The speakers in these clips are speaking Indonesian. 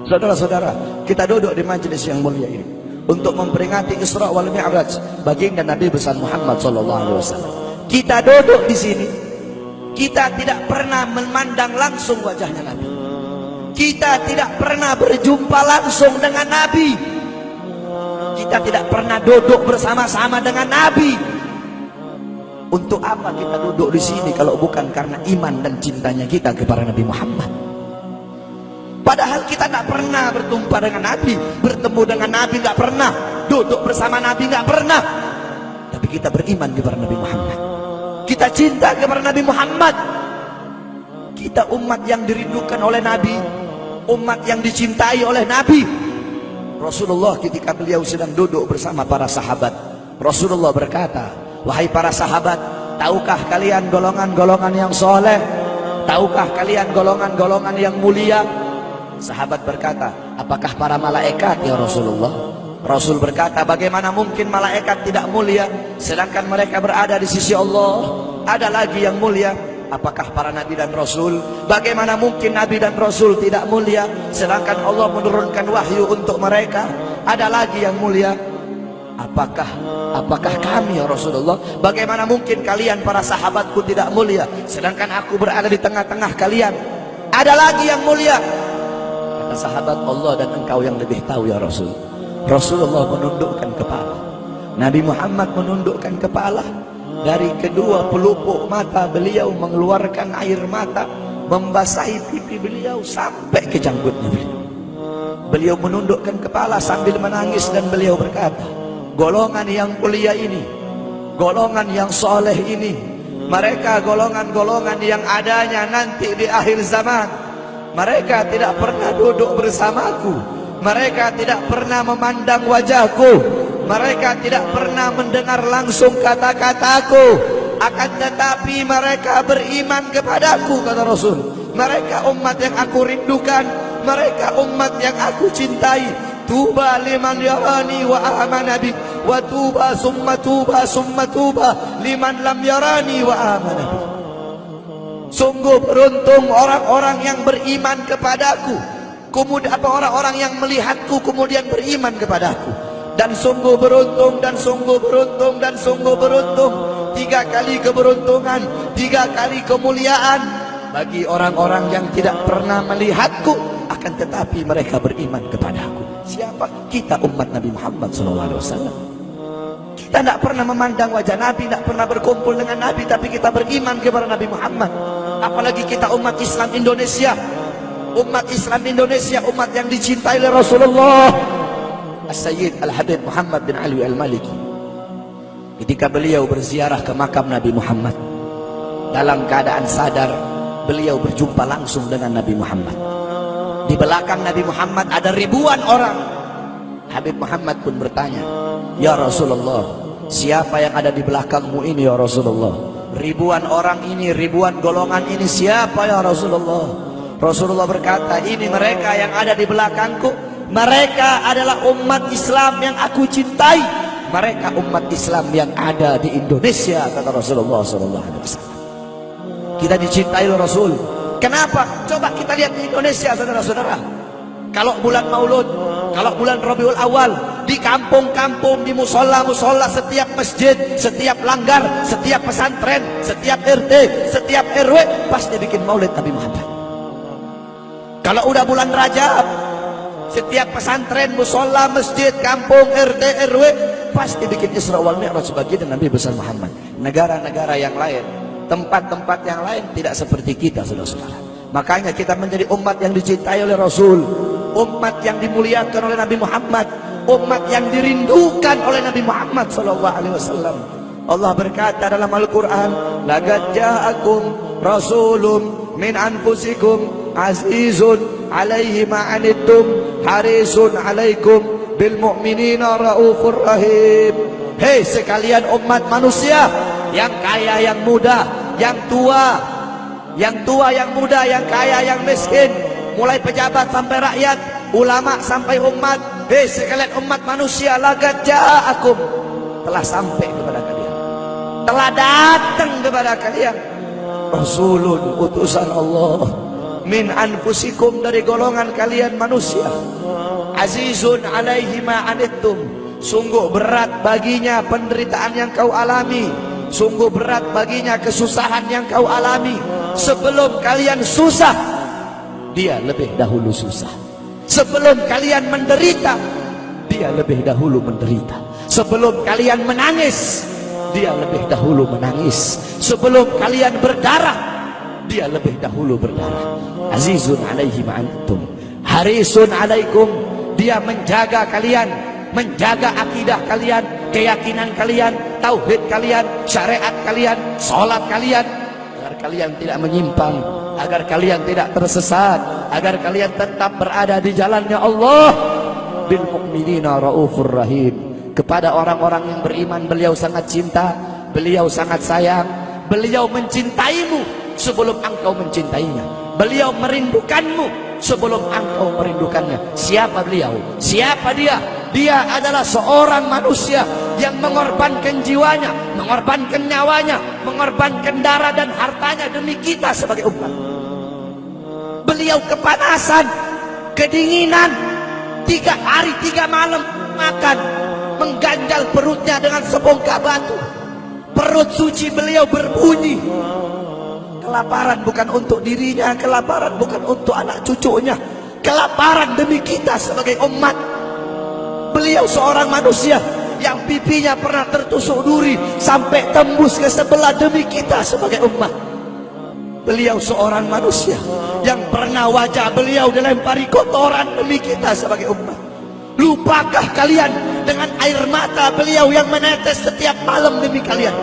Saudara-saudara, kita duduk di majelis yang mulia ini untuk memperingati Isra wal Mi'raj baginda Nabi besar Muhammad SAW. Kita duduk di sini, kita tidak pernah memandang langsung wajahnya Nabi. Kita tidak pernah berjumpa langsung dengan Nabi. Kita tidak pernah duduk bersama-sama dengan Nabi. Untuk apa kita duduk di sini kalau bukan karena iman dan cintanya kita kepada Nabi Muhammad? Padahal kita tidak pernah berjumpa dengan Nabi, bertemu dengan Nabi tidak pernah, duduk bersama Nabi tidak pernah. Tapi kita beriman kepada Nabi Muhammad. Kita cinta kepada Nabi Muhammad. Kita umat yang dirindukan oleh Nabi, umat yang dicintai oleh Nabi. Rasulullah ketika beliau sedang duduk bersama para sahabat, Rasulullah berkata, wahai para sahabat, tahukah kalian golongan-golongan yang soleh? Tahukah kalian golongan-golongan yang mulia? Sahabat berkata, apakah para malaikat ya Rasulullah? Rasul berkata, bagaimana mungkin malaikat tidak mulia sedangkan mereka berada di sisi Allah? Ada lagi yang mulia. Apakah para nabi dan rasul? Bagaimana mungkin nabi dan rasul tidak mulia sedangkan Allah menurunkan wahyu untuk mereka? Ada lagi yang mulia. Apakah kami ya Rasulullah? Bagaimana mungkin kalian para sahabatku tidak mulia sedangkan aku berada di tengah-tengah kalian? Ada lagi yang mulia. Kata sahabat, Allah dan engkau yang lebih tahu ya Rasul. Rasulullah menundukkan kepala, Nabi Muhammad menundukkan kepala. Dari kedua pelupuk mata beliau mengeluarkan air mata, membasahi pipi beliau sampai ke janggutnya beliau. Beliau menundukkan kepala sambil menangis dan beliau berkata, golongan yang mulia ini, golongan yang soleh ini, mereka golongan-golongan yang adanya nanti di akhir zaman. Mereka tidak pernah duduk bersamaku, mereka tidak pernah memandang wajahku, mereka tidak pernah mendengar langsung kata-kataku, akan tetapi mereka beriman kepadaku, kata Rasul. Mereka umat yang aku rindukan, mereka umat yang aku cintai. Tuba liman yarani wa amana bi, wa tuba summa tuba liman lam yarani wa amana bi. Sungguh beruntung orang-orang yang beriman kepadaku, kemudian orang-orang yang melihatku kemudian beriman kepadaku. Dan sungguh beruntung, dan sungguh beruntung, dan sungguh beruntung. 3 kali keberuntungan, 3 kali kemuliaan bagi orang-orang yang tidak pernah melihatku akan tetapi mereka beriman kepadaku. Siapa? Kita umat Nabi Muhammad SAW. Kita tidak pernah memandang wajah Nabi, tidak pernah berkumpul dengan Nabi, tapi kita beriman kepada Nabi Muhammad. Apalagi kita umat Islam Indonesia. Umat Islam Indonesia, umat yang dicintai oleh Rasulullah As-Sayyid Al-Habib Muhammad bin Ali Al-Maliki. Ketika beliau berziarah ke makam Nabi Muhammad, dalam keadaan sadar, beliau berjumpa langsung dengan Nabi Muhammad. Di belakang Nabi Muhammad ada ribuan orang. Habib Muhammad pun bertanya, ya Rasulullah, siapa yang ada di belakangmu ini ya Rasulullah? Ribuan orang ini, ribuan golongan ini siapa ya Rasulullah? Rasulullah berkata, ini mereka yang ada di belakangku. Mereka adalah umat Islam yang aku cintai. Mereka umat Islam yang ada di Indonesia, kata Rasulullah SAW. Kita dicintai oleh Rasul. Kenapa? Coba kita lihat di Indonesia, saudara-saudara. Kalau bulan Maulud, kalau bulan Rabiul Awal, di kampung-kampung, di musola-musola, setiap masjid, setiap langgar, setiap pesantren, setiap RT, setiap RW pasti bikin maulid Nabi Muhammad. Kalau udah bulan Rajab, setiap pesantren, musola, masjid, kampung, RT, RW pasti bikin Isra wal Mi'raj baginda Nabi besar Muhammad. Negara-negara yang lain, tempat-tempat yang lain tidak seperti kita, saudara-saudara. Makanya kita menjadi umat yang dicintai oleh Rasul, umat yang dimuliakan oleh Nabi Muhammad, umat yang dirindukan oleh Nabi Muhammad SAW. Allah berkata dalam Al-Quran, laqad ja'akum rasulun min anfusikum azizun alaihi ma'anittum harisun alaikum bil mu'minina raufur rahim. Hei sekalian umat manusia, yang kaya, yang muda, yang tua, yang muda, yang kaya, yang miskin, mulai pejabat sampai rakyat, ulama sampai umat. Hei sekalian umat manusia, laqad ja'akum, telah sampai kepada kalian, telah datang kepada kalian rasulun, utusan Allah, min anfusikum, dari golongan kalian manusia. Azizun alaihi ma anittum, sungguh berat baginya penderitaan yang kau alami, sungguh berat baginya kesusahan yang kau alami. Sebelum kalian susah, dia lebih dahulu susah. Sebelum kalian menderita, dia lebih dahulu menderita. Sebelum kalian menangis, dia lebih dahulu menangis. Sebelum kalian berdarah, dia lebih dahulu berdarah. Azizun alaihi ma anittum harisun alaikum, dia menjaga kalian, menjaga akidah kalian, keyakinan kalian, tauhid kalian, syariat kalian, sholat kalian, agar kalian tidak menyimpang, agar kalian tidak tersesat, agar kalian tetap berada di jalannya Allah. Bil mu'minina raufur rahim, kepada orang-orang yang beriman beliau sangat cinta, beliau sangat sayang, beliau mencintaimu sebelum engkau mencintainya, beliau merindukanmu sebelum engkau merindukannya. Siapa beliau? Siapa dia? Dia adalah seorang manusia yang mengorbankan jiwanya, mengorbankan nyawanya, mengorbankan darah dan hartanya demi kita sebagai umat. Beliau kepanasan, kedinginan, 3 hari 3 malam makan, mengganjal perutnya dengan sebongkah batu. Perut suci beliau berbunyi. Kelaparan bukan untuk dirinya, kelaparan bukan untuk anak cucunya, kelaparan demi kita sebagai umat. Beliau seorang manusia yang pipinya pernah tertusuk duri sampai tembus ke sebelah demi kita sebagai umat. Beliau seorang manusia yang pernah wajah beliau dilempari kotoran demi kita sebagai umat. Lupakah kalian dengan air mata beliau yang menetes setiap malam demi kalian?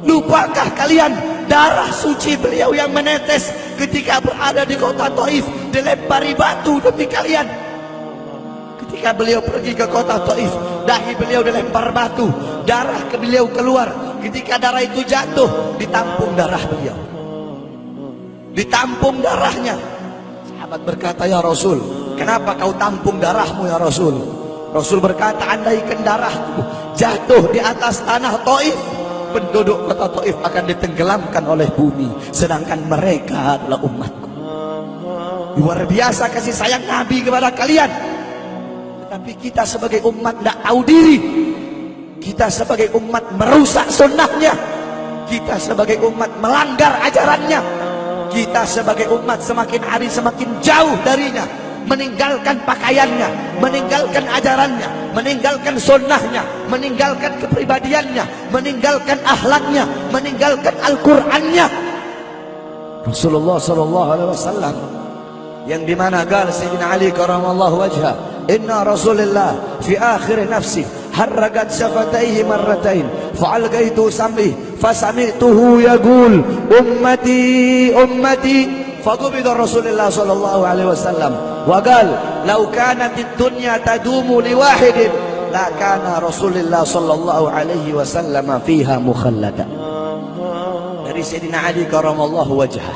Lupakah kalian darah suci beliau yang menetes ketika berada di kota Taif, dilempari batu demi kalian? Ketika beliau pergi ke kota Taif, dahi beliau dilempar batu, darah ke beliau keluar. Ketika darah itu jatuh, ditampung darah beliau, ditampung darahnya. Sahabat berkata, ya Rasul, kenapa kau tampung darahmu ya Rasul? Rasul berkata, andaikan darahku jatuh di atas tanah Taif, penduduk kota Taif akan ditenggelamkan oleh bumi, sedangkan mereka adalah umatku. Luar biasa kasih sayang Nabi kepada kalian. Tetapi kita sebagai umat tidak tahu diri. Kita sebagai umat merusak sunnahnya. Kita sebagai umat melanggar ajarannya. Kita sebagai umat semakin hari semakin jauh darinya, meninggalkan pakaiannya, meninggalkan ajarannya, meninggalkan sunnahnya, meninggalkan kepribadiannya, meninggalkan akhlaknya, meninggalkan Al-Qur'annya. Rasulullah sallallahu alaihi wasallam yang dimana gal Sayyidina Ali karamallahu wajhah, inna Rasulullah fi akhir nafsi harragat syafataihi marratain fa'algaitu sam'i fasami'tuhu yaqul ummati ummati faqubida Rasulullah sallallahu alaihi wasallam wa qala law kanat ad-dunya tadumu li wahidin la kana Rasulullah sallallahu alaihi wasallam fiha mukhallada. Dari Sayyidina Ali karamallahu wajhah,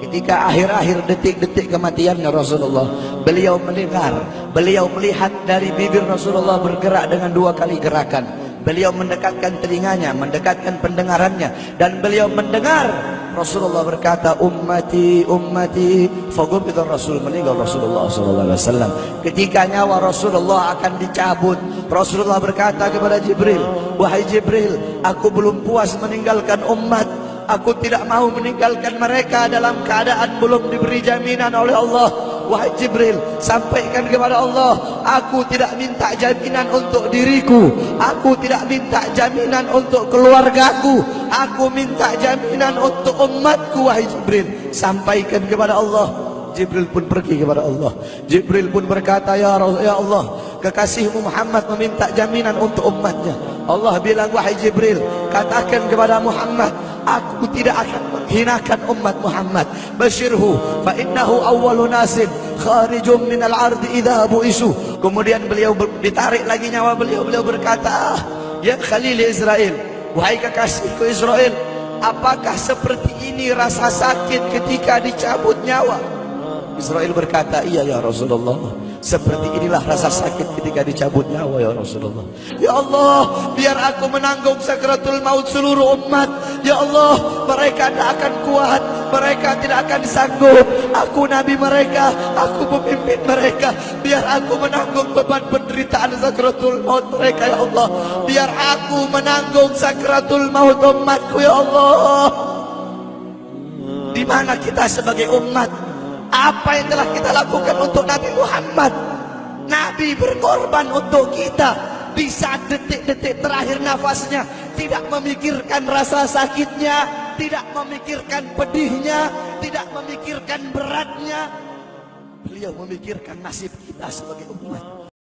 ketika akhir-akhir detik-detik kematiannya Rasulullah, beliau mendengar, beliau melihat dari bibir Rasulullah bergerak dengan 2 kali gerakan. Beliau mendekatkan telinganya, mendekatkan pendengarannya, dan beliau mendengar Rasulullah berkata, ummati, ummati. Fagubida Rasul, meninggal Rasulullah SAW. Ketika nyawa Rasulullah akan dicabut, Rasulullah berkata kepada Jibril, wahai Jibril, aku belum puas meninggalkan umat. Aku tidak mau meninggalkan mereka dalam keadaan belum diberi jaminan oleh Allah. Wahai Jibril, sampaikan kepada Allah, aku tidak minta jaminan untuk diriku, aku tidak minta jaminan untuk keluargaku, aku minta jaminan untuk umatku. Wahai Jibril, sampaikan kepada Allah. Jibril pun pergi kepada Allah. Jibril pun berkata, ya Allah, kekasihmu Muhammad meminta jaminan untuk umatnya. Allah bilang, wahai Jibril, katakan kepada Muhammad, aku tidak akan menghinakan umat Muhammad. Basyirhu fa innahu awwalu nasin kharijum minal ardi idza bu'isu. Kemudian beliau ditarik lagi nyawa beliau. Beliau berkata, ya Khalil Israel, wahai kekasihku Israel, apakah seperti ini rasa sakit ketika dicabut nyawa? Israel berkata, iya ya Rasulullah, Seperti inilah rasa sakit ketika dicabut nyawa ya Rasulullah. Ya Allah, biar aku menanggung sakratul maut seluruh umat. Ya Allah, mereka tidak akan kuat, mereka tidak akan sanggup. Aku nabi mereka, aku pemimpin mereka. Biar aku menanggung beban penderitaan sakratul maut mereka ya Allah. Biar aku menanggung sakratul maut umatku ya Allah. Di mana kita sebagai umat? Apa yang telah kita lakukan untuk Nabi Muhammad? Nabi berkorban untuk kita di saat detik-detik terakhir nafasnya, tidak memikirkan rasa sakitnya, tidak memikirkan pedihnya, tidak memikirkan beratnya. Beliau memikirkan nasib kita sebagai umat.